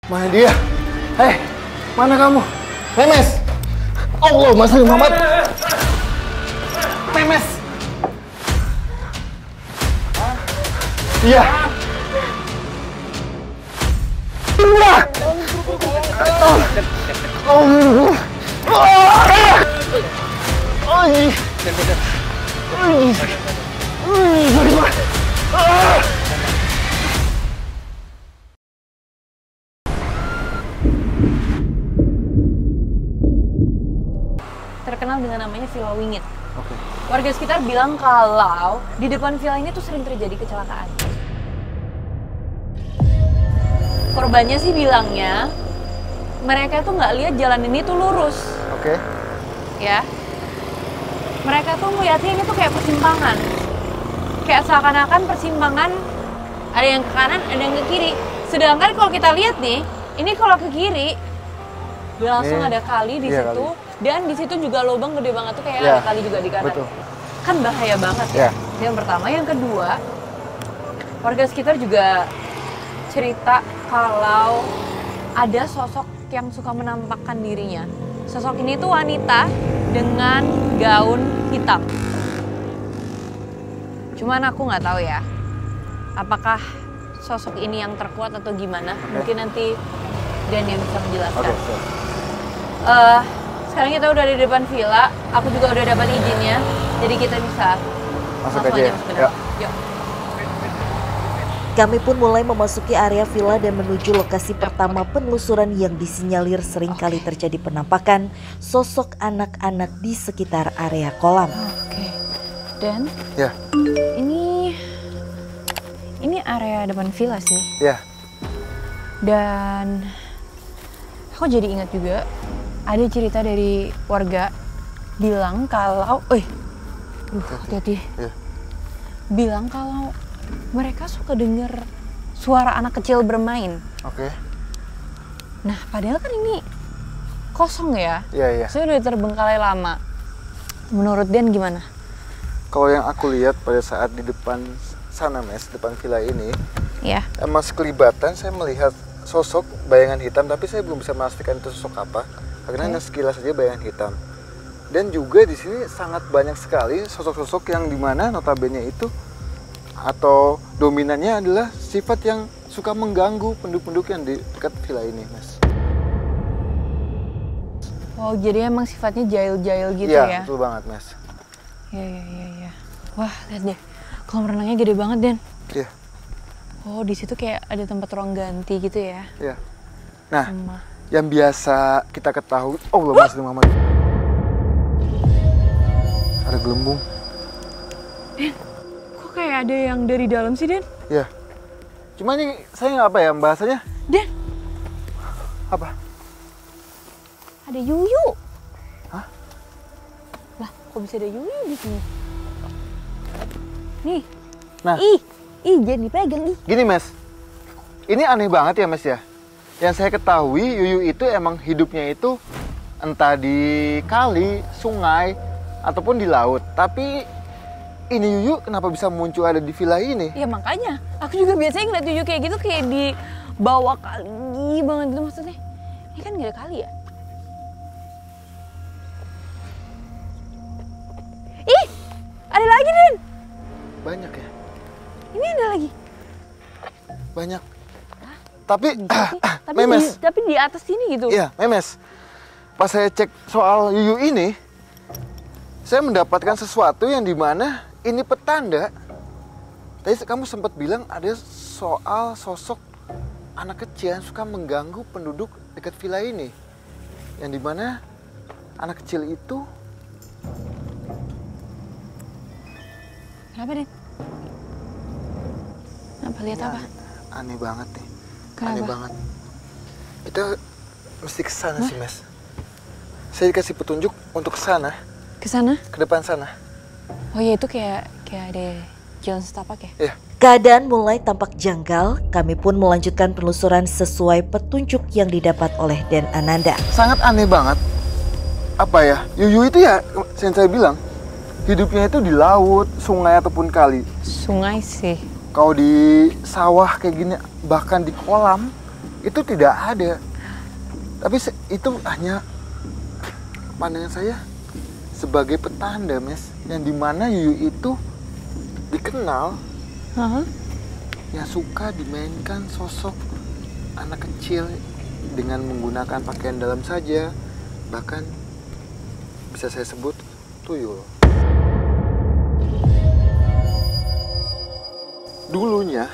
Mana dia? Hei, mana kamu? Memes! Allah, Mas Muhammad! Memes! Iya! Terkenal dengan namanya Villa Wingit. Warga sekitar bilang kalau di depan villa ini tuh sering terjadi kecelakaan. Korbannya sih bilangnya mereka tuh nggak lihat jalan ini tuh lurus. Oke. Ya. Mereka tuh melihatnya ini tuh kayak persimpangan. Kayak seakan-akan persimpangan ada yang ke kanan, ada yang ke kiri. Sedangkan kalau kita lihat nih, ini kalau ke kiri langsung ada kali di situ. Kali. Dan di situ juga lubang gede banget tuh kayak ada kali juga di kanan. Betul. Kan bahaya banget ya. Yang pertama, yang kedua, warga sekitar juga cerita kalau ada sosok yang suka menampakkan dirinya. Sosok ini tuh wanita dengan gaun hitam. Cuman aku nggak tahu ya, apakah sosok ini yang terkuat atau gimana? Mungkin nanti Dan yang bisa menjelaskan. Sekarang kita udah di depan villa, aku juga udah dapat izinnya, jadi kita bisa masuk aja. Yuk. Kami pun mulai memasuki area villa dan menuju lokasi pertama penelusuran yang disinyalir seringkali terjadi penampakan sosok anak-anak di sekitar area kolam. Oke. Dan ya. Ini area depan villa sih. Ya. Dan aku jadi ingat juga ada cerita dari warga bilang kalau, hati-hati. Ya. Bilang kalau mereka suka denger suara anak kecil bermain. Oke. Nah, padahal kan ini kosong ya. Iya. Saya udah terbengkalai lama. Menurut Dan gimana? Kalau yang aku lihat pada saat di depan sana, Mes, depan villa ini, ya. Emang sekelibatan saya melihat sosok bayangan hitam, tapi saya belum bisa memastikan itu sosok apa. Karena hanya sekilas saja bayangan hitam. Dan juga di sini sangat banyak sekali sosok-sosok yang dimana notabene itu atau dominannya adalah sifat yang suka mengganggu penduduk-penduduk yang di dekat villa ini, Mas. Oh, jadi emang sifatnya jahil-jahil gitu ya? Ya? Betul banget, Mas. Iya. Wah, lihat deh. Kolam renangnya gede banget, Den. Iya. Oh, di situ kayak ada tempat ruang ganti gitu ya? Iya. Nah, yang biasa kita ketahui, Mas Muhammad. Ada gelembung. Den, kok kayak ada yang dari dalam sih, Den? Iya. Cuma ini saya nggak apa ya bahasanya? Den. Apa? Ada yuyu. Hah? Lah, kok bisa ada yuyu di sini? Nih. Nah. Ih, jangan dipegang ih. Gini, Mas. Ini aneh banget ya, Mas ya. Yang saya ketahui, yuyu itu emang hidupnya itu entah di kali, sungai, ataupun di laut. Tapi ini yuyu kenapa bisa muncul ada di villa ini? Ya makanya, aku juga biasanya ngeliat yuyu kayak gitu kayak di bawah kali banget gitu maksudnya. Ini kan gak ada kali ya? Ih, ada lagi, Den. Banyak ya? Ini ada lagi. Banyak. Tapi Memes. Tapi di atas sini gitu. Iya, Memes. Pas saya cek soal yuyu ini, saya mendapatkan sesuatu yang dimana ini petanda. Tadi kamu sempat bilang ada soal sosok anak kecil yang suka mengganggu penduduk dekat villa ini. Yang dimana anak kecil itu... Kenapa, Den? Apa lihat apa? Aneh banget nih. Kenapa? Aneh banget. Kita mesti ke sana sih, Mas. Saya dikasih petunjuk untuk ke sana. Ke sana? Ke depan sana. Oh iya, itu kayak ada jalan setapak ya? Iya. Keadaan mulai tampak janggal, kami pun melanjutkan penelusuran sesuai petunjuk yang didapat oleh Den Ananda. Sangat aneh banget. Apa ya? Yuyu itu ya, yang saya bilang, hidupnya itu di laut, sungai ataupun kali. Sungai sih. Kalau di sawah kayak gini, bahkan di kolam, itu tidak ada. Tapi itu hanya pandangan saya sebagai petanda, Mes, yang dimana Yuyu itu dikenal yang suka dimainkan sosok anak kecil dengan menggunakan pakaian dalam saja, bahkan bisa saya sebut tuyul. Dulunya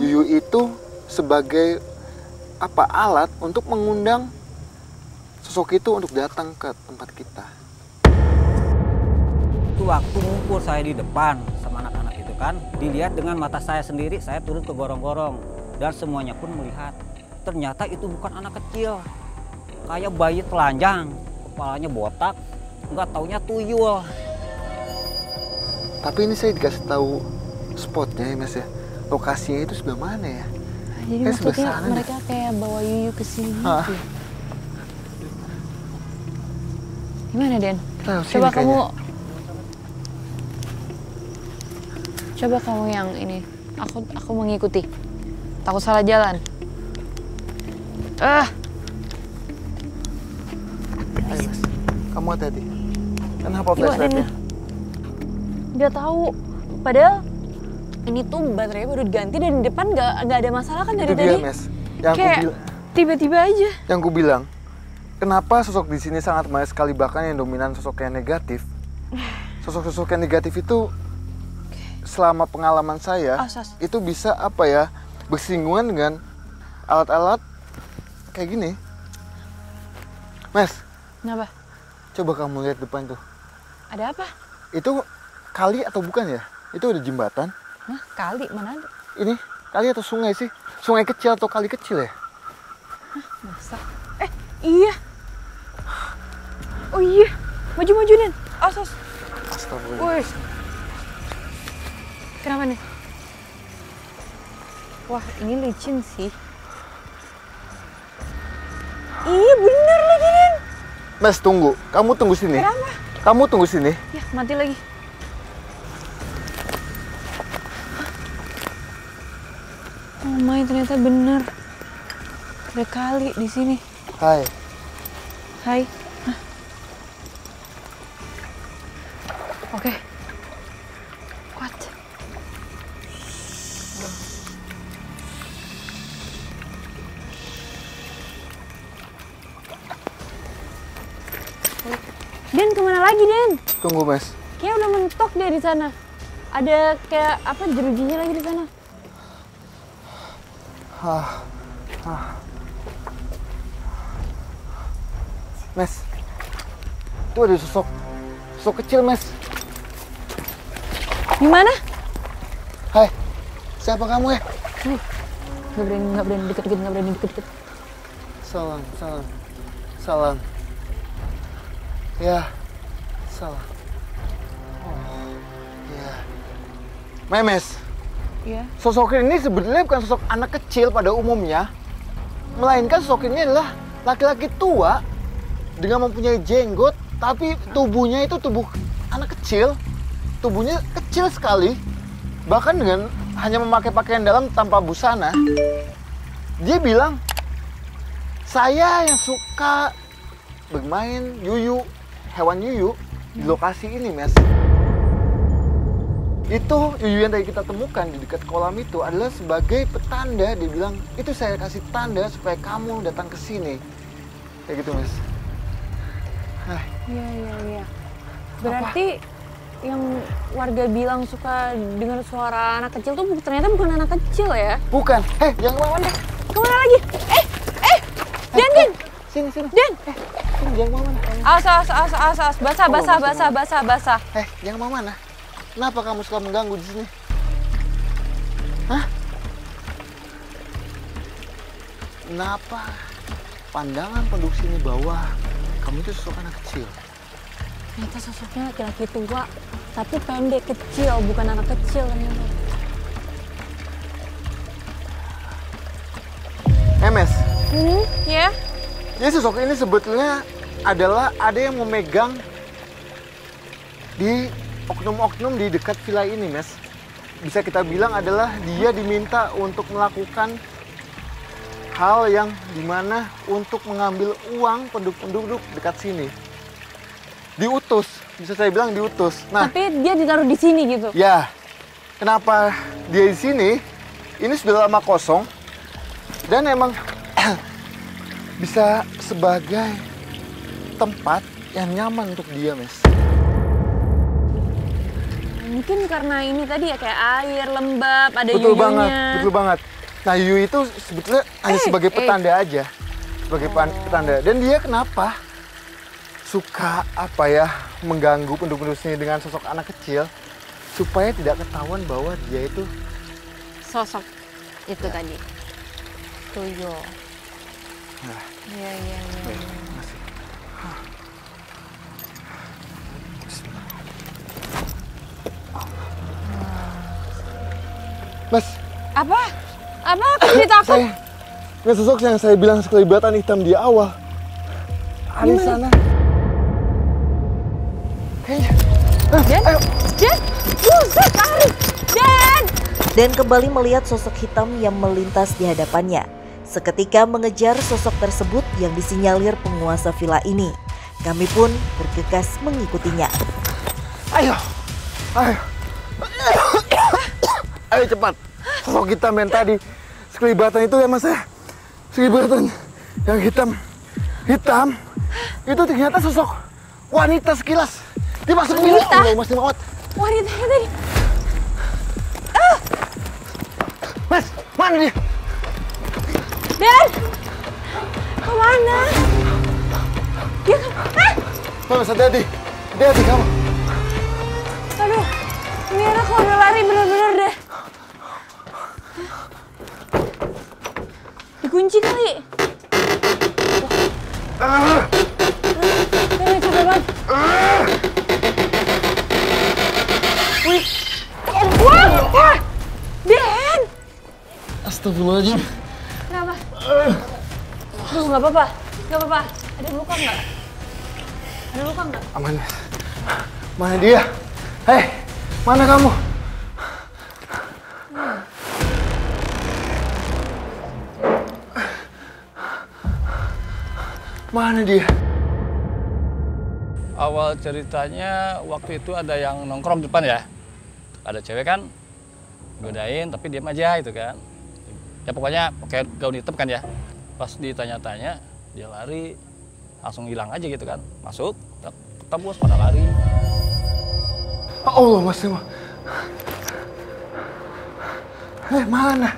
Yuyu itu sebagai alat untuk mengundang sosok itu untuk datang ke tempat kita. Itu waktu ngumpul saya di depan sama anak-anak itu kan, dilihat dengan mata saya sendiri, saya turun ke gorong-gorong dan semuanya pun melihat. Ternyata itu bukan anak kecil, kayak bayi telanjang, kepalanya botak, nggak taunya tuyul. Tapi ini saya dikasih tahu spotnya ya, Mas ya. Lokasinya itu sebelah mana ya? Jadi maksudnya mereka kayak bawa Yuyu ke sini gitu. Gimana, Den? Coba kamu Coba kamu yang ini. Aku mengikuti. Takut salah jalan. Ayo, Mas. Kamu hati-hati. Kenapa flashlightnya? Nggak tahu. Padahal ini tuh baterainya baru diganti dan di depan nggak ada masalah kan dari tadi. Itu dia, Mas. Yang kayak tiba-tiba aja. Yang ku bilang, kenapa sosok di sini sangat banyak sekali, bahkan yang dominan sosok yang negatif. Sosok-sosok yang negatif itu selama pengalaman saya itu bisa bersinggungan dengan alat-alat kayak gini. Mas. Kenapa? Coba kamu lihat depan tuh. Ada apa? Itu kali atau bukan ya? Itu ada jembatan. Hah? Kali? Mana ada? Ini kali atau sungai sih? Sungai kecil atau kali kecil ya? Hah? Masa? Iya. Oh iya. Maju-maju, Nen. Asos. Astagfirullah. Wih. Kenapa nih? Wah, ini licin sih. Iya, bener lagi, Nen. Mas, tunggu. Kamu tunggu sini. Kenapa? Kamu tunggu sini. Ya, mati lagi. Oh my, ternyata bener. Ada kali di sini. Hai. Hai. Hah? Oke. What? Den, kemana lagi, Den? Tunggu, Mas. Kayaknya udah mentok deh di sana. Ada kayak apa jerujinya lagi di sana. Mas, itu ada sosok kecil, Mas. Di mana? Hai, siapa kamu ya? Nggak berani deket-deket. Salam. Ya, salam. Oh, ya. Memes. Iya. Sosok ini sebenarnya bukan sosok anak kecil pada umumnya, melainkan sosok ini adalah laki-laki tua dengan mempunyai jenggot, tapi tubuhnya itu tubuh anak kecil, tubuhnya kecil sekali, bahkan dengan hanya memakai pakaian dalam tanpa busana. Dia bilang, saya yang suka bermain yuyu, hewan yuyu di lokasi ini, Mas. Itu yuyu yang tadi kita temukan di dekat kolam itu adalah sebagai petanda. Dia bilang, itu saya kasih tanda supaya kamu datang ke sini. Kayak gitu, Mas. Iya. Berarti yang warga bilang suka dengar suara anak kecil tuh ternyata bukan anak kecil ya? Bukan. Jangan kemana-mana. Kemana lagi? Den! Sini. Den! Sini, jangan kemana-mana. Awas. Basah. Jangan kemana-mana. Kenapa kamu suka mengganggu di sini? Hah? Kenapa pandangan penduduk sini bahwa kamu itu sosok anak kecil? Ternyata sosoknya laki-laki tua, tapi pendek, kecil, bukan anak kecil ternyata. MS. Ya? Jadi sosok ini sebetulnya adalah ada yang memegang di oknum-oknum di dekat villa ini, Mas. Bisa kita bilang adalah dia diminta untuk melakukan hal yang dimana untuk mengambil uang penduduk-penduduk dekat sini. Diutus, bisa saya bilang diutus. Nah, Tapi dia ditaruh di sini gitu. ya, kenapa dia di sini? Ini sudah lama kosong dan emang bisa sebagai tempat yang nyaman untuk dia, Mes. Mungkin karena ini tadi ya kayak air, lembab, ada Betul yuyunya. banget, betul banget. Nah, yuyu itu sebetulnya hanya sebagai petanda aja, sebagai petanda. Dan dia kenapa suka mengganggu penduduk-penduduk sini dengan sosok anak kecil supaya tidak ketahuan bahwa dia itu Sosok itu tadi. Tuyul. Nah. Iya. masih. Mas, Apa? Apa? Aku jadi takut. ini sosok yang saya bilang sekelibatan hitam di awal. Ada di sana. Kayaknya. Dan? Ayo. Dan? Buset, tarik! Dan! Dan kembali melihat sosok hitam yang melintas di hadapannya. Seketika mengejar sosok tersebut yang disinyalir penguasa villa ini. Kami pun bergegas mengikutinya. Ayo. Ayo cepat. Sosok hitam yang tadi sekelibatan itu ya, Mas ya. Sekelibatan yang hitam. Itu ternyata sosok wanita sekilas. Dia masuk bilik. Wanita? Mas Mawat. Wanitanya tadi. Mas, mana dia? Dan! Kemana? Dia Mas, hati-hati. Hati-hati kamu. Aduh, ini anak kalau udah lari bener-bener deh. Dikunci kali. Ini capek banget. Wih. Wah! Den! Astagfirullahaladzim. Kenapa? Aduh, nggak apa-apa. Nggak apa-apa. Ada luka nggak? Ada luka nggak? Aman, Mas. Mana dia? Hei, mana kamu? Mana dia? Awal ceritanya waktu itu ada yang nongkrong di depan ya. Ada cewek kan, godain tapi diam aja gitu kan. Ya pokoknya pakai gaun hitam kan ya. Pas ditanya-tanya, dia lari, langsung hilang aja gitu kan. Masuk, tembus pada lari. Allah, Mas. Mana?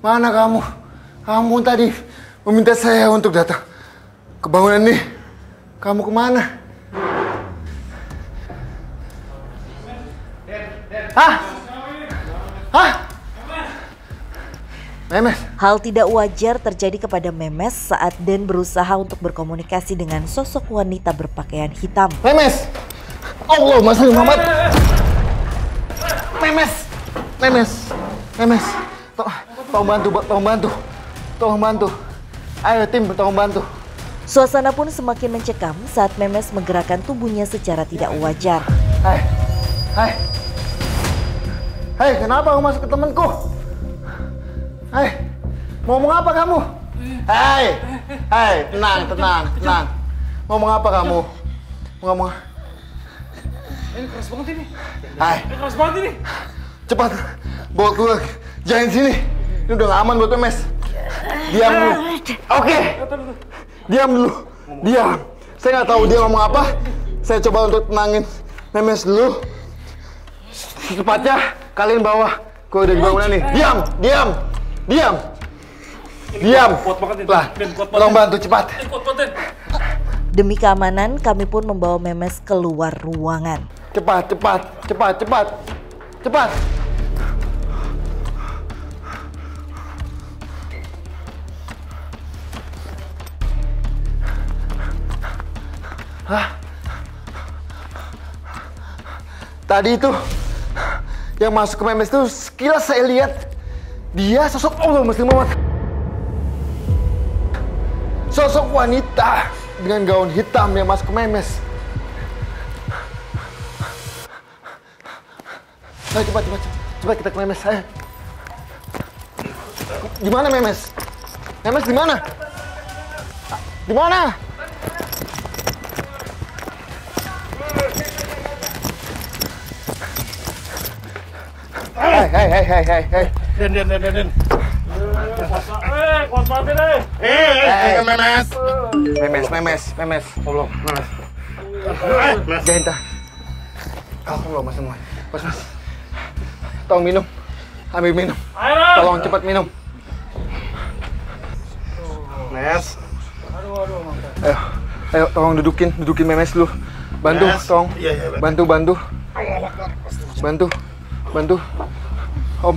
Mana kamu? Kamu tadi meminta saya untuk datang ke bangunan ini. Kamu kemana? Hah? Memes. Hal tidak wajar terjadi kepada Memes saat Den berusaha untuk berkomunikasi dengan sosok wanita berpakaian hitam. Memes. Allah, Mas Muhammad. Memes. Tolong bantu. Ayo tim, tolong bantu. Suasana pun semakin mencekam saat Memes menggerakkan tubuhnya secara tidak wajar. Hai, kenapa kamu masuk ke temanku? Hai, mau ngomong apa kamu? Hai, tenang. Ngomong apa kamu? Ngomong. Ini keras banget ini. Hai. Keras banget ini. Cepat, bawa keluar. Jangan sini. Ini udah gak aman buat Memes. Diam dulu. Oke. Diam dulu. Diam. Saya nggak tahu dia ngomong apa. Saya coba untuk tenangin Memes dulu. Secepatnya kalian bawa keluar dari bangunan nih. Diam. Lah, tolong bantu cepat. Demi keamanan, kami pun membawa Memes keluar ruangan. Cepat. Hah? Tadi itu yang masuk ke Memes itu sekilas saya lihat dia sosok Allah Mas Muhammad. Sosok wanita dengan gaun hitam yang masuk ke Memes. Ayo cepat kita ke Memes. Ayo. Di mana Memes? Memes di mana? Di mana? Hei. Den. Kuat banget deh. Memes. Tolong, Memes. Jangan tak. Tolong mas semua. Mas. Tolong minum. Ambil minum. Tolong cepat minum. Mes. Ayo, tolong dudukin Memes dulu. Bantu, Mes. tolong. Iya. Bantu. Om,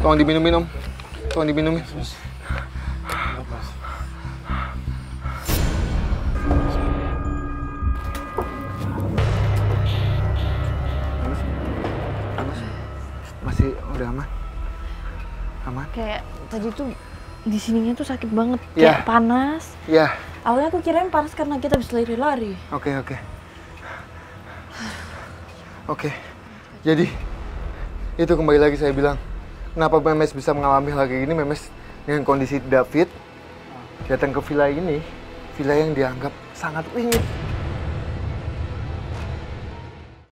tolong diminum. Tolong diminumin. Masih udah aman? Aman? Kayak tadi tuh di sininya tuh sakit banget, Iya. kayak panas. Iya. Awalnya aku kirain panas karena kita habis lari-lari. Oke. Jadi itu kembali lagi saya bilang, kenapa Memes bisa mengalami hal kayak gini? Memes dengan kondisi David datang ke villa ini, villa yang dianggap sangat wingit.